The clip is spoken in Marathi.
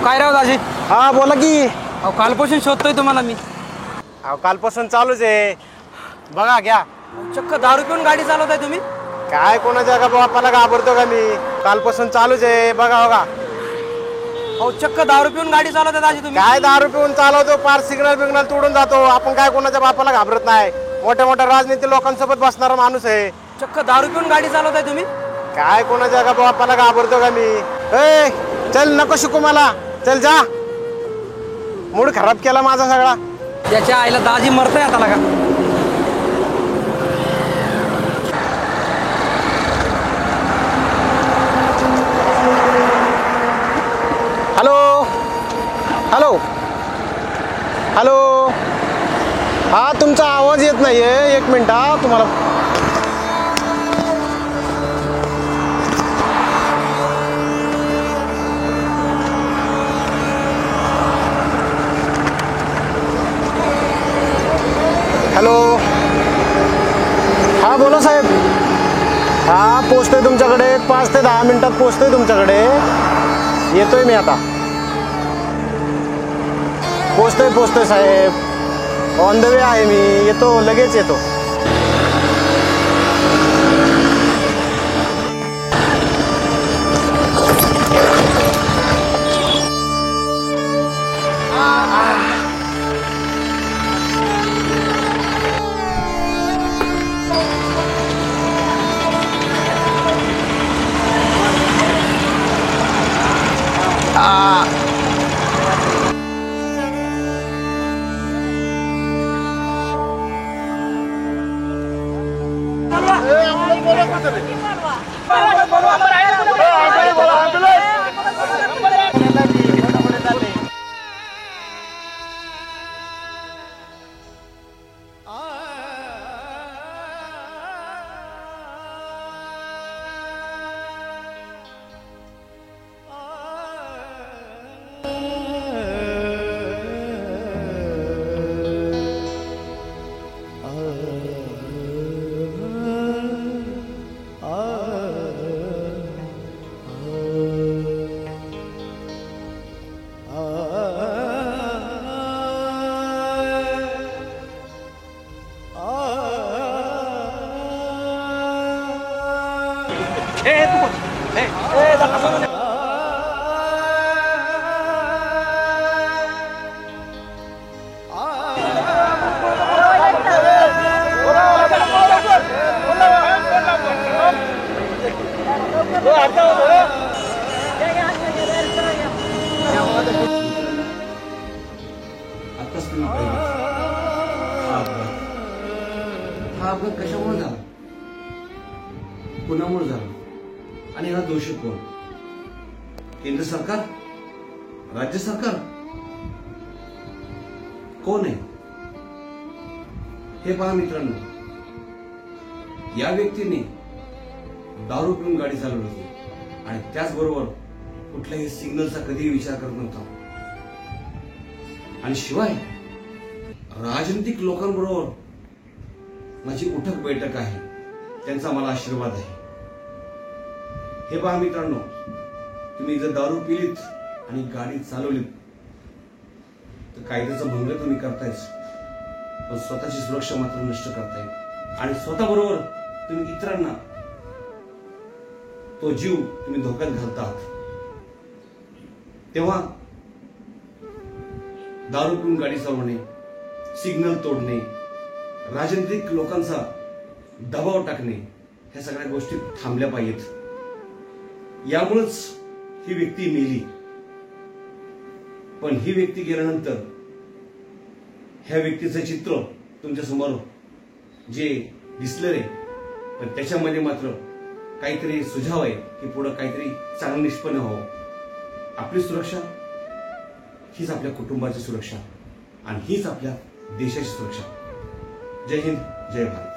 काय राव दाजी? हा बोला की. अहो कालपासून शोधतोय तुम्हाला मी. अहो कालपासून चालूच आहे. बघा घ्या. चक्क दारू पिऊन गाडी चालवताय तुम्ही? काय कोणाच्या का बापाला घाबरतो का मी? कालपासून चालूच आहे. बघा बघा. अहो चक्क दारू पिऊन गाडी चालवताय दाजी तुम्ही? काय दारू पिऊन चालवतो? पार सिग्नल बिग्नल तोडून जातो. आपण काय कोणाच्या बापाला घाबरत नाही. मोठ्या मोठ्या राजनीती लोकांसोबत बसणारा माणूस आहे. चक्क दारू पिऊन गाडी चालवताय तुम्ही? काय कोणाच्या का बापाला घाबरतो का मी? ए चल नको शिकू मला. चल जा. मूड खराब केला माझा सगळा. त्याच्या आईला दाजी मरतय आता का? Hello hello hello. हा तुमचा आवाज येत नाहीये. एक मिनिट हा. तुम्हाला हॅलो. हा बोला साहेब. हा पोचतोय तुमच्याकडे. 5 ते 10 मिनिटात पोचतोय तुमच्याकडे. येतोय मी आता. पोचतोय साहेब. ऑन द वे आहे मी. येतो लगेच येतो. हा अपघात कशामुळे झाला, कोणामुळे झाला आणि हा दोषी कोण? केंद्र सरकार, राज्य सरकार, कोण आहे? हे पहा मित्रांनो, या व्यक्तीने दारू पिऊन गाडी चालवली होती आणि त्याचबरोबर कुठल्याही सिग्नलचा कधीही विचार करत नव्हता. आणि शिवाय राजनीतिक लोकांबरोबर माझी उठक बैठक आहे, त्यांचा मला आशीर्वाद आहे. हे पहा मित्रांनो, तुम्ही जर दारू पिलीत आणि गाडी चालवलीत तर कायद्याचा भंग तुम्ही करतायच, पण स्वतःची सुरक्षा मात्र नष्ट करताय आणि स्वतःबरोबर तुम्ही इतरांना तो जीव तुम्ही धोक्यात घालतात. तेव्हा दारू पिऊन गाडी चालवणे, सिग्नल तोडणे, राजनीतिक लोकांचा दबाव टाकणे, ह्या सगळ्या गोष्टी थांबल्या पाहिजेत. यामुळेच ही व्यक्ती मेली. पण ही व्यक्ती गेल्यानंतर ह्या व्यक्तीचं चित्र तुमच्या समोर जे दिसलं रे, पण त्याच्यामध्ये मात्र काहीतरी सुझाव आहे की पुढे काहीतरी चांगलं निष्पन्न व्हावं. आपली सुरक्षा हीच आपल्या कुटुंबाची सुरक्षा आणि हीच आपल्या देशाची सुरक्षा. जय हिंद, जय भारत.